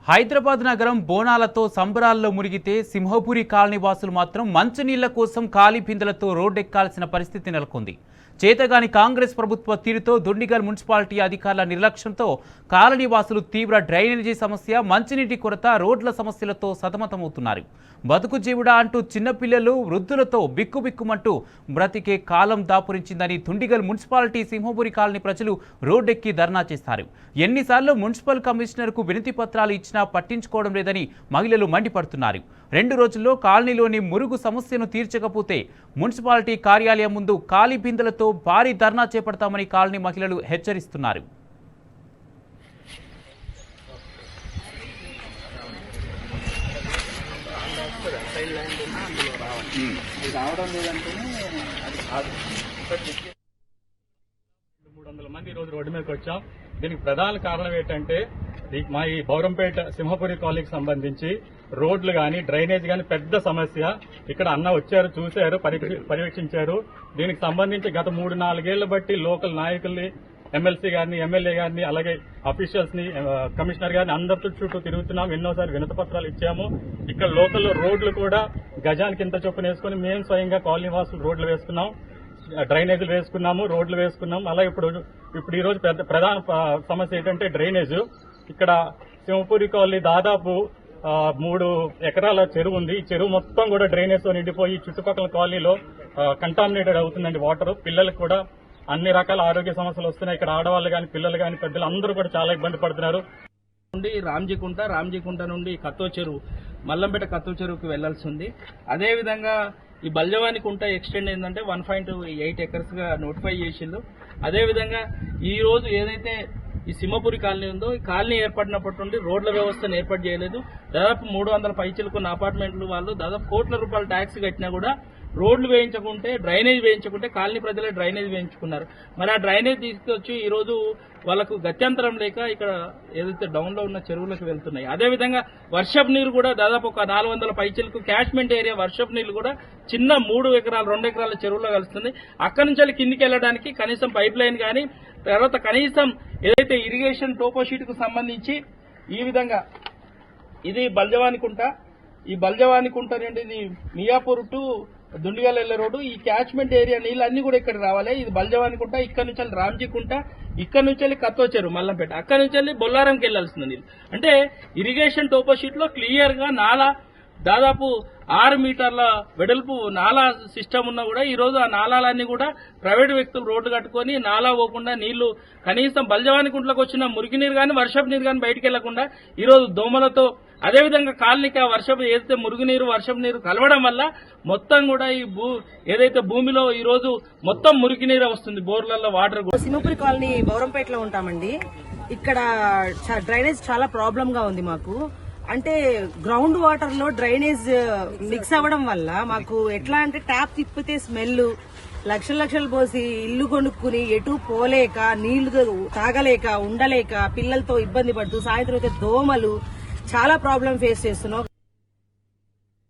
హైదరాబాద్ నగరం బోనాలతో సంబరాల్లో మునిగితే సింహపురి కాలనీ వాసులు మాత్రం మంచినీళ్ల కోసం ఖాళీ బిందెలతో రోడ్డెక్కాల్సిన పరిస్థితి నెలకొంది. చేతగాని కాంగ్రెస్ ప్రభుత్వ తీరుతో దుండిగల్ మున్సిపాలిటీ అధికారుల నిర్లక్ష్యంతో కాలనీ వాసులు తీవ్ర డ్రైనేజీ సమస్య, మంచినీటి కొరత, రోడ్ల సమస్యలతో సతమతమవుతున్నారు. బతుకు జీవుడా అంటూ చిన్నపిల్లలు, వృద్ధులతో బిక్కుబిక్కుమంటూ బ్రతికే కాలం దాపురించిందని దుండిగల్ మున్సిపాలిటీ సింహపురి కాలనీ ప్రజలు రోడ్డెక్కి ధర్నా చేస్తారు. ఎన్నిసార్లు మున్సిపల్ కమిషనర్కు వినతి పత్రాలు ఇచ్చినా పట్టించుకోవడం లేదని మహిళలు మండిపడుతున్నారు. 2 రోజుల్లో కాలనీలోని మురుగు సమస్యను తీర్చకపోతే మున్సిపాలిటీ కార్యాలయం ముందు ఖాళీ బిందెలతో భారీ ధర్నా చేపడతామని కాలనీ మహిళలు హెచ్చరిస్తున్నారు. మంది రోజు రోడ్డు మీదకి వచ్చాం. దీనికి ప్రధాన కారణం ఏంటంటే మా ఈ బౌరంపేట సింహపురి కాలనీకి సంబంధించి రోడ్లు గాని డ్రైనేజ్ గాని పెద్ద సమస్య. ఇక్కడ అన్న వచ్చారు, చూశారు, పర్యవేక్షించారు. దీనికి సంబంధించి గత 3-4 ఏళ్ల బట్టి లోకల్ నాయకుల్ని, ఎమ్మెల్సీ గారిని, ఎమ్మెల్యే గారిని, అలాగే అఫీషియల్స్ ని, కమిషనర్ గారిని అందరి చుట్టూ తిరుగుతున్నాం. ఎన్నోసార్లు వినతి పత్రాలు ఇచ్చాము. ఇక్కడ లోకల్ రోడ్లు కూడా గజానికి ఇంత చొప్పున వేసుకుని మేము స్వయంగా కాలనీ వాసులు రోడ్లు వేసుకున్నాం, డ్రైనేజీలు వేసుకున్నాము, రోడ్లు వేసుకున్నాం. అలా ఇప్పుడు ఈ రోజు ప్రధాన సమస్య ఏంటంటే డ్రైనేజ్. ఇక్కడ సింహపురి కాలనీ దాదాపు 3 ఎకరాల చెరువు ఉంది. ఈ చెరువు మొత్తం కూడా డ్రైనేజ్ తో నిండిపోయి చుట్టుపక్కల కాలనీలో కంటామినేటెడ్ అవుతుందండి వాటర్. పిల్లలకు కూడా అన్ని రకాల ఆరోగ్య సమస్యలు వస్తున్నాయి. ఇక్కడ ఆడవాళ్ళు గాని, పిల్లలు గాని, పెద్దలు అందరూ కూడా చాలా ఇబ్బంది పడుతున్నారు. నుండి రామ్జీకుంట నుండి కత్తో చెరువు, మల్లంపేట కత్తో చెరువుకి వెళ్లాల్సి ఉంది. అదేవిధంగా ఈ బల్జవాని కుంట ఎక్స్టెండ్ ఏంటంటే 1.8 ఎకర్స్ గా నోటిఫై చేసిండు. అదేవిధంగా ఈ రోజు ఏదైతే ఈ సింహపురి కాలనీ ఉందో, ఈ కాలనీ ఏర్పడినప్పటి నుండి రోడ్ల వ్యవస్థను ఏర్పాటు చేయలేదు. దాదాపు 300 పైచిలుకున్న అపార్ట్మెంట్లు వాళ్ళు దాదాపు కోట్ల రూపాయల ట్యాక్స్ కట్టినా కూడా రోడ్లు వేయించకుంటే, డ్రైనేజ్ వేయించకుంటే కాలనీ ప్రజలే డ్రైనేజ్ వేయించుకున్నారు. మరి ఆ డ్రైనేజ్ తీసుకొచ్చి ఈ రోజు వాళ్ళకు గత్యంతరం లేక ఇక్కడ ఏదైతే డౌన్ లో ఉన్న చెరువులకు వెళ్తున్నాయి. అదేవిధంగా వర్షపు నీరు కూడా దాదాపు ఒక 400 పైచిలకు క్యాచ్మెంట్ ఏరియా వర్షపు నీళ్లు కూడా చిన్న 3 ఎకరాలు 2 ఎకరాల చెరువులో కలుస్తుంది. అక్కడి నుంచి కిందికి వెళ్లడానికి కనీసం పైప్ లైన్ కానీ, తర్వాత కనీసం ఏదైతే ఇరిగేషన్ టోపోషీట్ కు సంబంధించి ఈ విధంగా ఇది బల్జవాని కుంట, ఈ బల్జవాని కుంట నుండి ఇది మియాపూర్ టు దుండిగల్ వెళ్లే రోడ్డు. ఈ క్యాచ్మెంట్ ఏరియా నీళ్ళన్నీ కూడా ఇక్కడ రావాలి. ఇది బల్జవాని కుంట, ఇక్కడ నుంచి రామ్జీ కుంట, ఇక్కడ నుంచి కత్తో చెరువు మల్లంపేట, అక్కడ నుంచి బొల్లారంకి వెళ్లాల్సింది నీళ్ళు. అంటే ఇరిగేషన్ టోపోషీట్ లో క్లియర్ గా నాలా దాదాపు 6 మీటర్ల వెడల్పు నాలా సిస్టమ్ ఉన్నా కూడా ఈ రోజు ఆ నాలాలన్నీ కూడా ప్రైవేటు వ్యక్తులు రోడ్డు కట్టుకుని నాలా పోకుండా నీళ్లు కనీసం బల్జవాని కుంట్లకు వచ్చిన మురికి నీరు కానీ, వర్షపు నీరు కానీ బయటికి వెళ్లకుండా ఈ రోజు దోమలతో, అదేవిధంగా కాలనీకి వర్షపు ఏదైతే మురుగునీరు, వర్షపు నీరు కలవడం వల్ల మొత్తం కూడా ఈ ఏదైతే భూమిలో ఈ రోజు మొత్తం మురికి నీరు వస్తుంది, బోర్లలో వాటర్ కూడా. సింహపురి కాలనీ బౌరంపేటలో ఉంటామండి. ఇక్కడ డ్రైనేజ్ చాలా ప్రాబ్లం గా ఉంది మాకు. అంటే గ్రౌండ్ వాటర్ లో డ్రైనేజ్ మిక్స్ అవ్వడం వల్ల మాకు ఎట్లా అంటే ట్యాప్ తిప్పితే స్మెల్, లక్షలు పోసి ఇల్లు కొనుక్కుని ఎటు పోలేక, నీళ్లు తాగలేక, ఉండలేక, పిల్లలతో ఇబ్బంది పడుతూ, సాయంత్రం అయితే దోమలు, చాలా ప్రాబ్లం ఫేస్ చేస్తున్నాం.